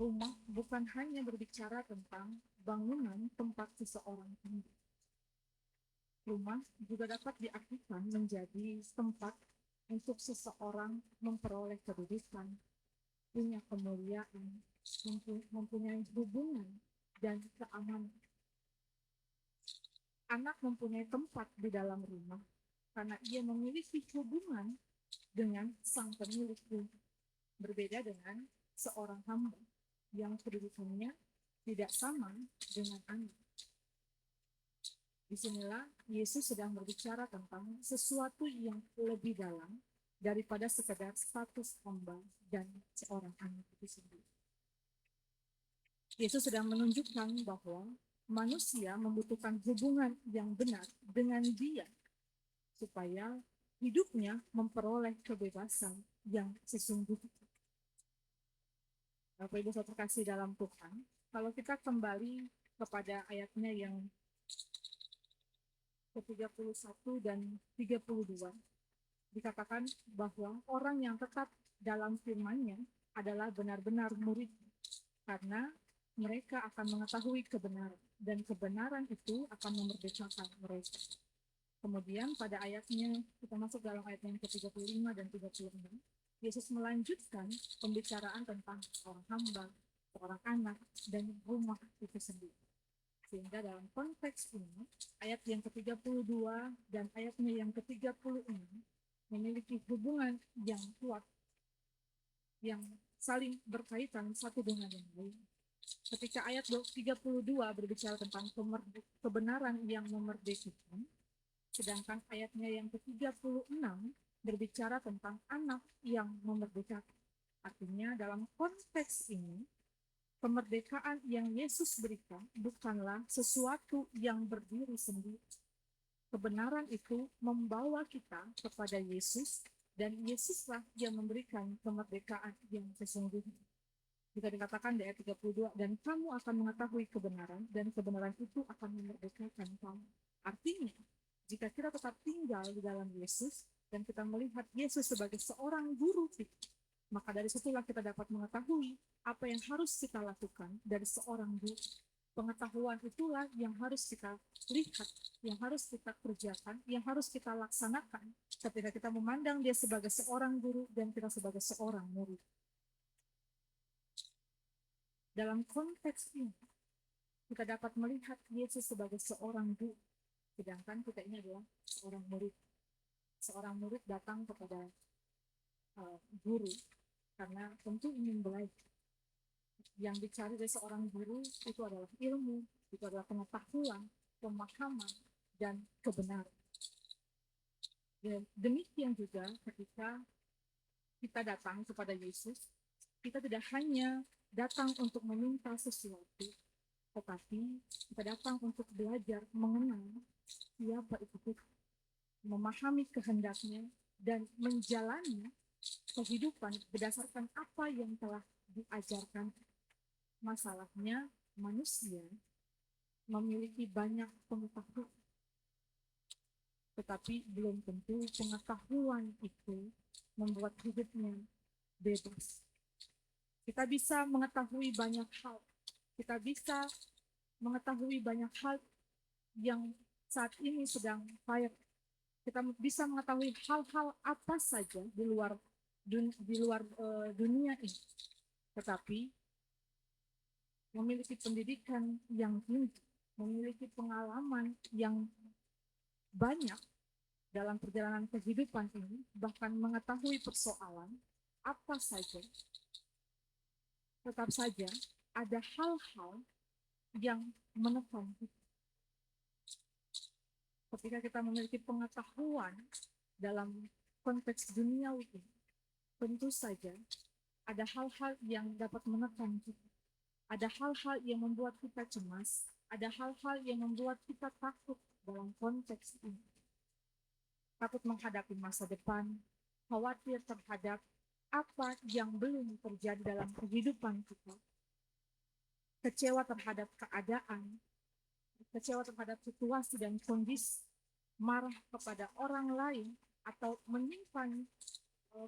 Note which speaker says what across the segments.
Speaker 1: Rumah bukan hanya berbicara tentang bangunan tempat seseorang tinggal. Rumah juga dapat diartikan menjadi tempat untuk seseorang memperoleh kedudukan, punya kemuliaan, mempunyai hubungan dan keamanan. Anak mempunyai tempat di dalam rumah karena ia memiliki hubungan dengan sang pemilik rumah. Berbeda dengan seorang hamba yang kedudukannya tidak sama dengan anak. Disinilah Yesus sedang berbicara tentang sesuatu yang lebih dalam daripada sekedar status hamba dan seorang anak itu sendiri. Yesus sedang menunjukkan bahwa manusia membutuhkan hubungan yang benar dengan Dia supaya hidupnya memperoleh kebebasan yang sesungguhnya. Bapak Ibu saya terkasih dalam Tuhan, kalau kita kembali kepada ayatnya yang ke-31 dan 32, dikatakan bahwa orang yang tetap dalam firman-Nya adalah benar-benar murid, karena mereka akan mengetahui kebenaran, dan kebenaran itu akan memerdekakan mereka. Kemudian pada ayatnya, kita masuk dalam ayat yang ke-35 dan 36, Yesus melanjutkan pembicaraan tentang seorang hamba, seorang anak, dan rumah itu sendiri. Sehingga dalam konteks ini, ayat yang ke-32 dan ayatnya yang ke-36 memiliki hubungan yang kuat, yang saling berkaitan satu dengan yang lain. Ketika ayat 32 berbicara tentang kebenaran yang memerdekakan, sedangkan ayatnya yang ke-36 berbicara tentang anak yang memerdekakan. Artinya dalam konteks ini, kemerdekaan yang Yesus berikan bukanlah sesuatu yang berdiri sendiri. Kebenaran itu membawa kita kepada Yesus, dan Yesuslah yang memberikan kemerdekaan yang sesungguhnya. Jika dikatakan di ayat 32, dan kamu akan mengetahui kebenaran, dan kebenaran itu akan memerdekakan kamu. Artinya, jika kita tetap tinggal di dalam Yesus, dan kita melihat Yesus sebagai seorang guru kita, maka dari situlah kita dapat mengetahui apa yang harus kita lakukan dari seorang guru. Pengetahuan itulah yang harus kita lihat, yang harus kita kerjakan, yang harus kita laksanakan ketika kita memandang dia sebagai seorang guru dan kita sebagai seorang murid. Dalam konteks ini, kita dapat melihat Yesus sebagai seorang guru, sedangkan kita ini adalah seorang murid. Seorang murid datang kepada guru karena tentu ingin belajar. Yang dicari dari seorang guru itu adalah ilmu, itu adalah pengetahuan, pemahaman, dan kebenaran. Dan demikian juga ketika kita datang kepada Yesus, kita tidak hanya datang untuk meminta sesuatu, tetapi kita datang untuk belajar mengenal siapa itu Tuhan, memahami kehendaknya, dan menjalani kehidupan berdasarkan apa yang telah diajarkan. Masalahnya manusia memiliki banyak pengetahuan, tetapi belum tentu pengetahuan itu membuat hidupnya bebas. Kita bisa mengetahui banyak hal, kita bisa mengetahui banyak hal yang saat ini sedang viral. Kita bisa mengetahui hal-hal apa saja di luar dunia ini, tetapi memiliki pendidikan yang tinggi, memiliki pengalaman yang banyak dalam perjalanan kehidupan ini, bahkan mengetahui persoalan apa saja, tetap saja ada hal-hal yang menekan kita. Ketika kita memiliki pengetahuan dalam konteks duniawi ini, tentu saja ada hal-hal yang dapat menekan kita. Ada hal-hal yang membuat kita cemas, ada hal-hal yang membuat kita takut dalam konteks ini. Takut menghadapi masa depan, khawatir terhadap apa yang belum terjadi dalam kehidupan kita, kecewa terhadap keadaan, kecewa terhadap situasi dan kondisi, marah kepada orang lain, atau menyimpan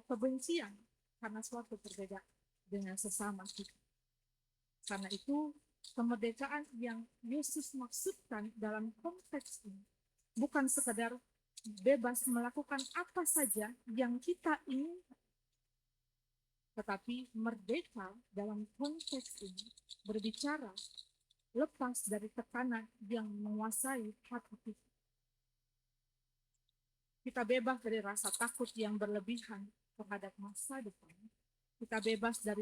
Speaker 1: kebencian karena suatu perbedaan dengan sesama kita. Karena itu, kemerdekaan yang Yesus maksudkan dalam konteks ini bukan sekedar bebas melakukan apa saja yang kita ingin, tetapi merdeka dalam konteks ini berbicara lepas dari tekanan yang menguasai hati kita. Kita bebas dari rasa takut yang berlebihan terhadap masa depan. Kita bebas dari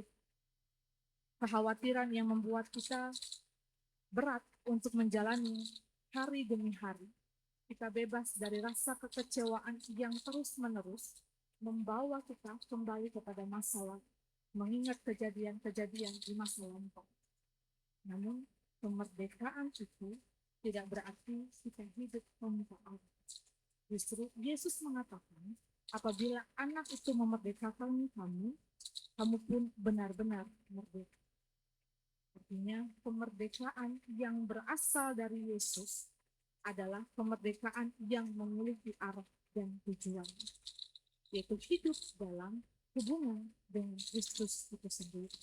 Speaker 1: kekhawatiran yang membuat kita berat untuk menjalani hari demi hari. Kita bebas dari rasa kekecewaan yang terus-menerus membawa kita kembali kepada masa lalu, mengingat kejadian-kejadian di masa lampau. Namun, kemerdekaan itu tidak berarti kita hidup tanpa Allah. Justru Yesus mengatakan, apabila anak itu memerdekakan kamu, kamu pun benar-benar merdeka. Artinya, kemerdekaan yang berasal dari Yesus adalah kemerdekaan yang memiliki arah dan tujuan, yaitu hidup dalam hubungan dengan Kristus itu sendiri.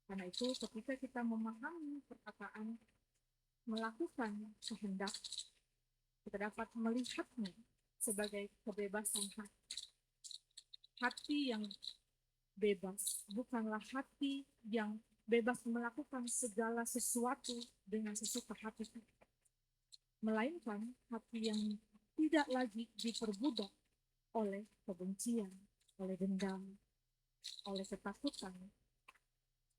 Speaker 1: Karena itu, ketika kita memahami perkataan melakukan kehendak, kita dapat melihatnya sebagai kebebasan hati. Hati yang bebas bukanlah hati yang bebas melakukan segala sesuatu dengan sesuka hati kita, melainkan hati yang tidak lagi diperbudak oleh kebencian, oleh dendam, oleh ketakutan,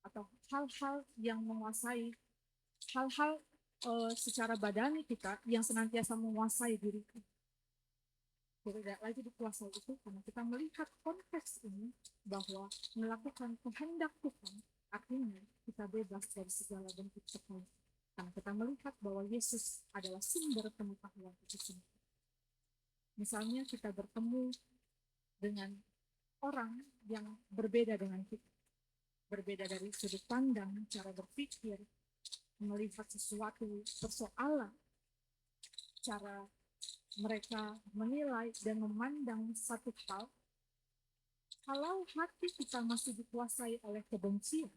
Speaker 1: atau hal-hal yang menguasai, hal-hal secara badani kita yang senantiasa menguasai diri kita. Tidak lagi dikuasai itu karena kita melihat konteks ini bahwa melakukan kehendak Tuhan artinya kita bebas dari segala bentuk tekanan. Karena kita melihat bahwa Yesus adalah sumber pengetahuan itu sendiri. Misalnya kita bertemu dengan orang yang berbeda dengan kita, berbeda dari sudut pandang, cara berpikir, melihat sesuatu persoalan, cara mereka menilai dan memandang satu hal. Kalau hati kita masih dikuasai oleh kebencian,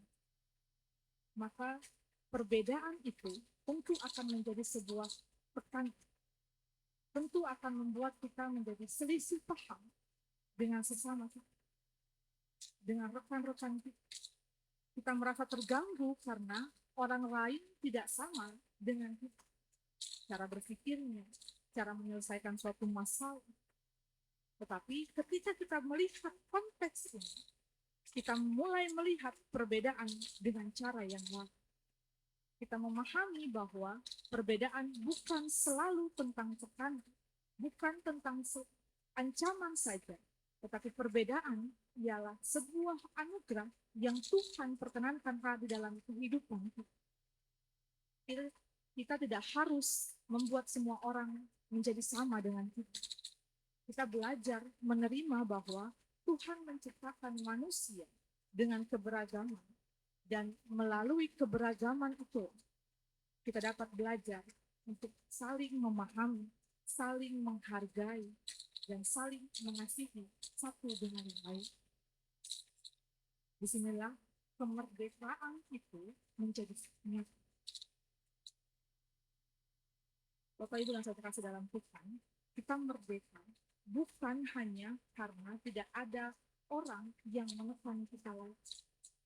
Speaker 1: maka perbedaan itu tentu akan menjadi sebuah tekanan, tentu akan membuat kita menjadi selisih paham dengan sesama kita, dengan rekan-rekan kita. Kita merasa terganggu karena orang lain tidak sama dengan kita, cara berpikirnya, cara menyelesaikan suatu masalah. Tetapi ketika kita melihat konteks ini, kita mulai melihat perbedaan dengan cara yang lain. Kita memahami bahwa perbedaan bukan selalu tentang tekanan, bukan tentang ancaman saja, tetapi perbedaan ialah sebuah anugerah yang Tuhan perkenankan hadir dalam kehidupan kita. Kita tidak harus membuat semua orang menjadi sama dengan kita. Kita belajar menerima bahwa Tuhan menciptakan manusia dengan keberagaman, dan melalui keberagaman itu kita dapat belajar untuk saling memahami, saling menghargai, dan saling mengasihi satu dengan yang lain. Disinilah kemerdekaan itu menjadi nyata. Bapak Ibu yang saya kasih dalam Tuhan, kita merdeka bukan hanya karena tidak ada orang yang menekan kita lagi.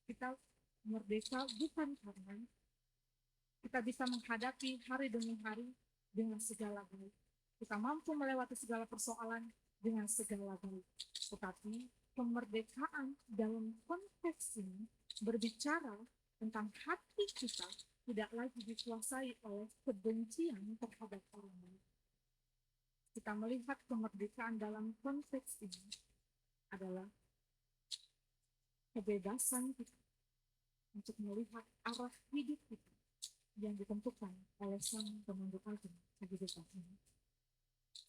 Speaker 1: Kita merdeka bukan karena kita bisa menghadapi hari demi hari dengan segala baik. Kita mampu melewati segala persoalan dengan segala baik. Tetapi kemerdekaan dalam konteks ini berbicara tentang hati kita tidak lagi dikuasai oleh kebencian terhadap orang lain. Kita melihat kemerdekaan dalam konteks ini adalah kebebasan kita untuk melihat arah hidup kita yang ditentukan oleh Sang Pemandu Agung kehidupan ini.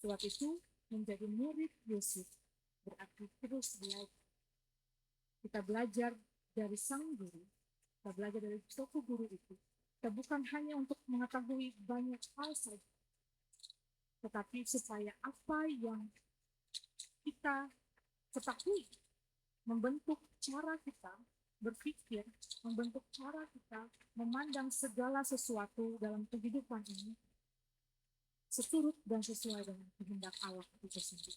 Speaker 1: Sebab itu, menjadi murid Yesus berarti terus belajar. Kita belajar dari Sang Guru, kita belajar dari suatu guru itu. Kita bukan hanya untuk mengetahui banyak hal saja, tetapi supaya apa yang kita ketahui membentuk cara kita berpikir, membentuk cara kita memandang segala sesuatu dalam kehidupan ini seturut dan sesuai dengan kehendak Allah itu sendiri.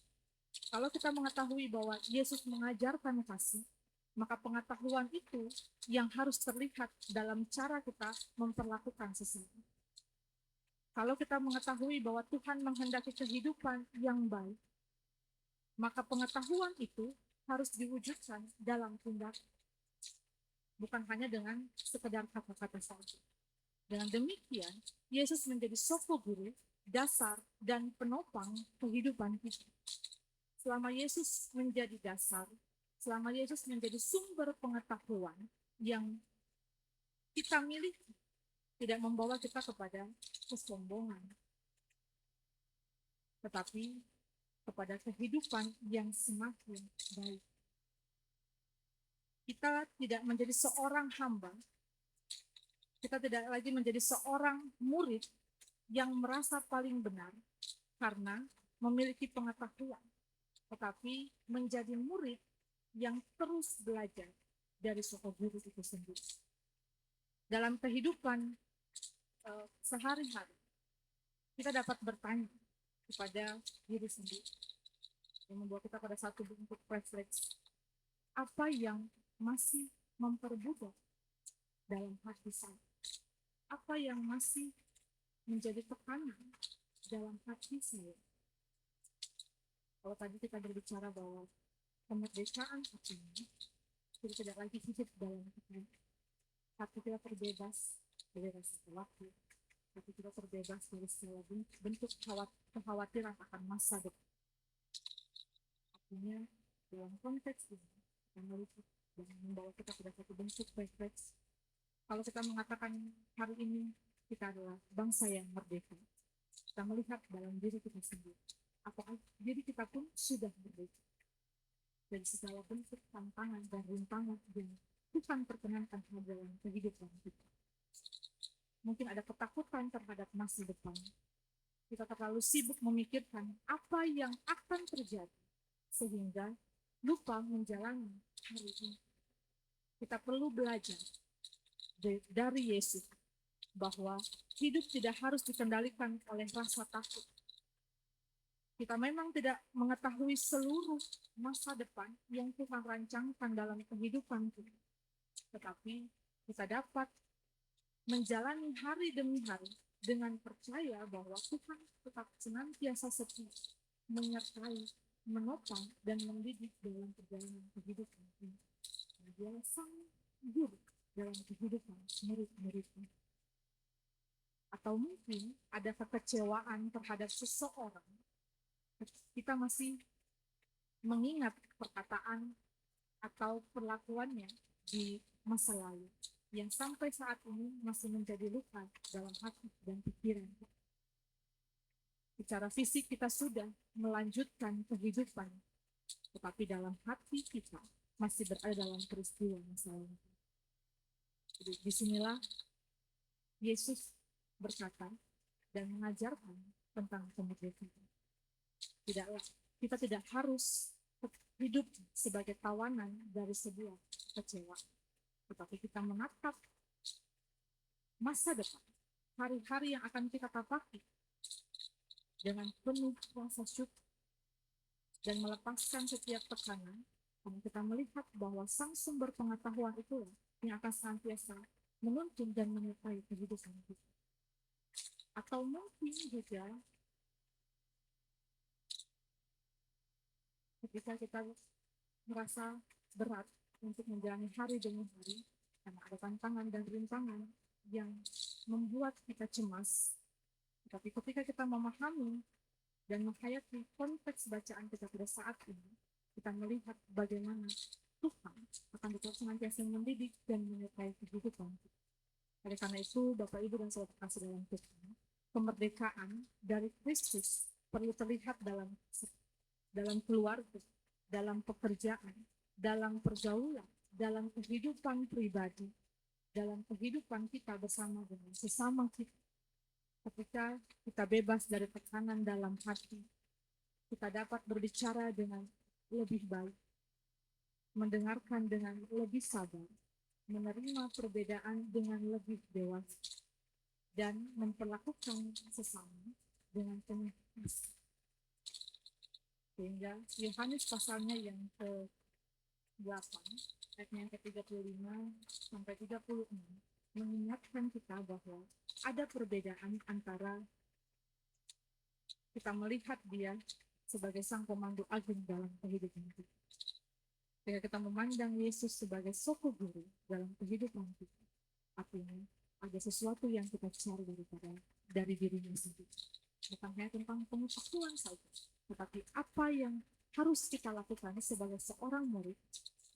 Speaker 1: Kalau kita mengetahui bahwa Yesus mengajarkan kasih, maka pengetahuan itu yang harus terlihat dalam cara kita memperlakukan sesama. Kalau kita mengetahui bahwa Tuhan menghendaki kehidupan yang baik, maka pengetahuan itu harus diwujudkan dalam tindakan, bukan hanya dengan sekedar kata-kata saja. Dengan demikian, Yesus menjadi soko guru, dasar, dan penopang kehidupan kita. Selama Yesus menjadi dasar, selama Yesus menjadi sumber pengetahuan yang kita miliki, tidak membawa kita kepada kesombongan, tetapi kepada kehidupan yang semakin baik. Kita tidak menjadi seorang hamba, kita tidak lagi menjadi seorang murid yang merasa paling benar karena memiliki pengetahuan, tetapi menjadi murid yang terus belajar dari sosok guru itu sendiri. Dalam kehidupan sehari-hari, kita dapat bertanya kepada diri sendiri, yang membawa kita pada satu bentuk refleksi. Apa yang masih memperbudak dalam hati saya? Apa yang masih menjadi tekanan dalam hati saya? Kalau tadi kita berbicara bahwa kemerdekaan hatinya, kita tidak lagi hidup dalam tekanan. Hati kita terbebas dari rasa khawatir, hati kita terbebas dari segala bentuk kekhawatiran akan masa depan. Artinya dalam konteks ini kita melihat dan membawa kita pada satu bentuk refleks. Kalau kita mengatakan hari ini kita adalah bangsa yang merdeka, kita melihat dalam diri kita sendiri, apakah diri kita pun sudah merdeka dari segala bentuk tantangan dan rintangan yang Tuhan perkenankan dalam kehidupan kita. Mungkin ada ketakutan terhadap masa depan. Kita terlalu sibuk memikirkan apa yang akan terjadi sehingga lupa menjalani hari ini. Kita perlu belajar dari Yesus bahwa hidup tidak harus dikendalikan oleh rasa takut. Kita memang tidak mengetahui seluruh masa depan yang Tuhan rancangkan dalam kehidupan kita, tetapi kita dapat menjalani hari demi hari dengan percaya bahwa Tuhan tetap senantiasa setia, menyertai, menopang, dan mendidik dalam perjalanan kehidupan ini. Dia sang guru dalam kehidupan murid-muridnya. Atau mungkin ada kekecewaan terhadap seseorang, kita masih mengingat perkataan atau perlakuannya di masa lalu yang sampai saat ini masih menjadi luka dalam hati dan pikiran. Secara fisik kita sudah melanjutkan kehidupan, tetapi dalam hati kita masih berada dalam peristiwa masa lalu. Jadi disinilah Yesus berkata dan mengajarkan tentang kemerdekaan. Kita tidak harus hidup sebagai tawanan dari sebuah kecewaan, tetapi kita menatap masa depan, hari-hari yang akan kita tapaki dengan penuh rasa syukur dan melepaskan setiap tekanan, karena kita melihat bahwa sang sumber pengetahuan itulah yang akan senantiasa menuntun dan menyertai kehidupan kita. Atau mungkin juga ketika kita merasa berat untuk menjalani hari demi hari, karena ada tantangan dan rintangan yang membuat kita cemas. Tapi ketika kita memahami dan menghayati konteks bacaan kita pada saat ini, kita melihat bagaimana Tuhan akan tetap senantiasa mendidik dan menyertai kehidupan kita. Oleh karena itu, Bapak, Ibu, dan Saudara kasih dalam Tuhan, kemerdekaan dari Kristus perlu terlihat dalam keluarga, dalam pekerjaan, dalam pergaulan, dalam kehidupan pribadi, dalam kehidupan kita bersama dengan sesama kita. Ketika kita bebas dari tekanan dalam hati, kita dapat berbicara dengan lebih baik, mendengarkan dengan lebih sabar, menerima perbedaan dengan lebih dewasa dan memperlakukan sesama dengan penuh kasih. Sehingga Yohanes pasalnya yang ke-8, ayatnya yang ke-35 sampai 36, mengingatkan kita bahwa ada perbedaan antara kita melihat dia sebagai sang pemandu agung dalam kehidupan kita. Ketika kita memandang Yesus sebagai soko guru dalam kehidupan kita, artinya ada sesuatu yang kita cari dari dirinya sendiri. Bukan hanya tentang pengetahuan saja, tetapi apa yang harus kita lakukan sebagai seorang murid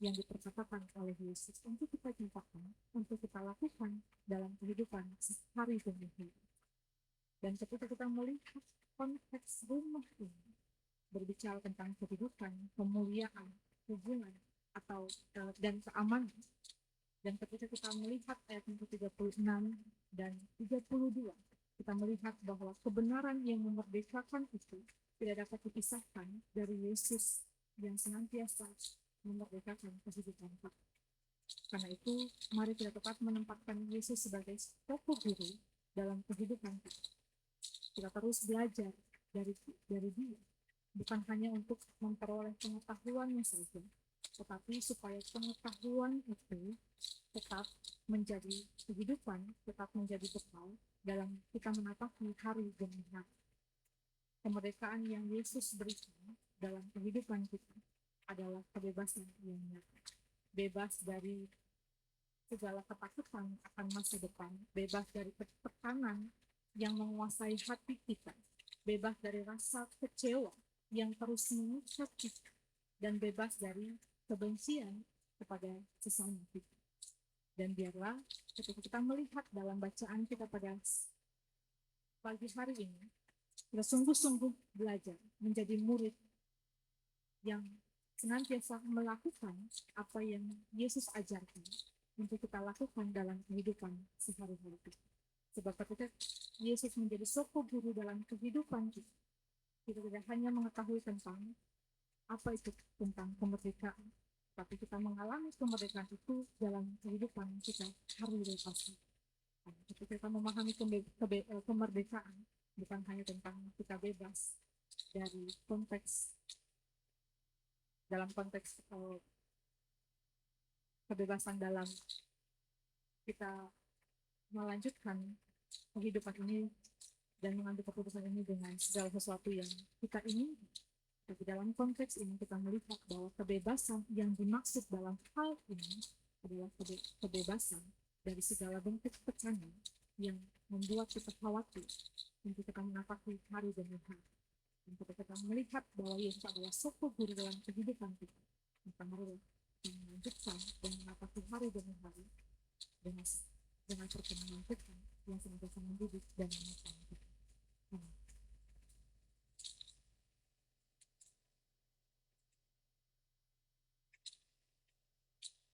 Speaker 1: yang diperkatakan oleh Yesus untuk kita nyatakan, untuk kita lakukan dalam kehidupan sehari demi hari. Dan ketika kita melihat konteks rumah ini berbicara tentang kehidupan, kemuliaan, hubungan, atau dan keamanan. Dan ketika kita melihat ayat yang ke-36 dan 32, kita melihat bahwa kebenaran yang memerdekakan itu tidak dapat dipisahkan dari Yesus yang senantiasa memerdekakan kehidupan kita. Karena itu, mari kita tetap menempatkan Yesus sebagai tokoh guru dalam kehidupan kita. Kita terus belajar dari dia, bukan hanya untuk memperoleh pengetahuannya saja, tetapi supaya pengetahuan itu tetap menjadi kehidupan, tetap menjadi bekal dalam kita menapaki hari demi hari. Kemerdekaan yang Yesus berikan dalam kehidupan kita adalah kebebasan yang nyata. Bebas dari segala ketakutan akan masa depan, bebas dari tekanan yang menguasai hati kita, bebas dari rasa kecewa yang terus mengikat kita, dan bebas dari kebencian kepada sesama kita. Dan biarlah ketika kita melihat dalam bacaan kita pada pagi hari ini, kita sungguh-sungguh belajar menjadi murid yang senantiasa melakukan apa yang Yesus ajarkan untuk kita lakukan dalam kehidupan sehari-hari kita. Sebab ketika Yesus menjadi soko guru dalam kehidupan kita, kita tidak hanya mengetahui tentang apa itu tentang kemerdekaan, tapi kita mengalami kemerdekaan itu dalam kehidupan kita hari demi hari. Ketika kita memahami kemerdekaan, bukan hanya tentang kita bebas dari dalam konteks kebebasan dalam kita melanjutkan kehidupan ini dan mengambil keputusan ini dengan segala sesuatu yang kita ingin. Tapi dalam konteks ini kita melihat bahwa kebebasan yang dimaksud dalam hal ini adalah kebebasan dari segala bentuk tekanan yang membuat kita khawatir untuk kita menapaki hari demi hari. Dan ketika kita melihat bahwa Yesus adalah soko guru dalam kehidupan kita, maka marilah kita melanjutkan dan menapaki hari demi hari dengan perkenanan Tuhan yang senantiasa mendidik dan mengajar.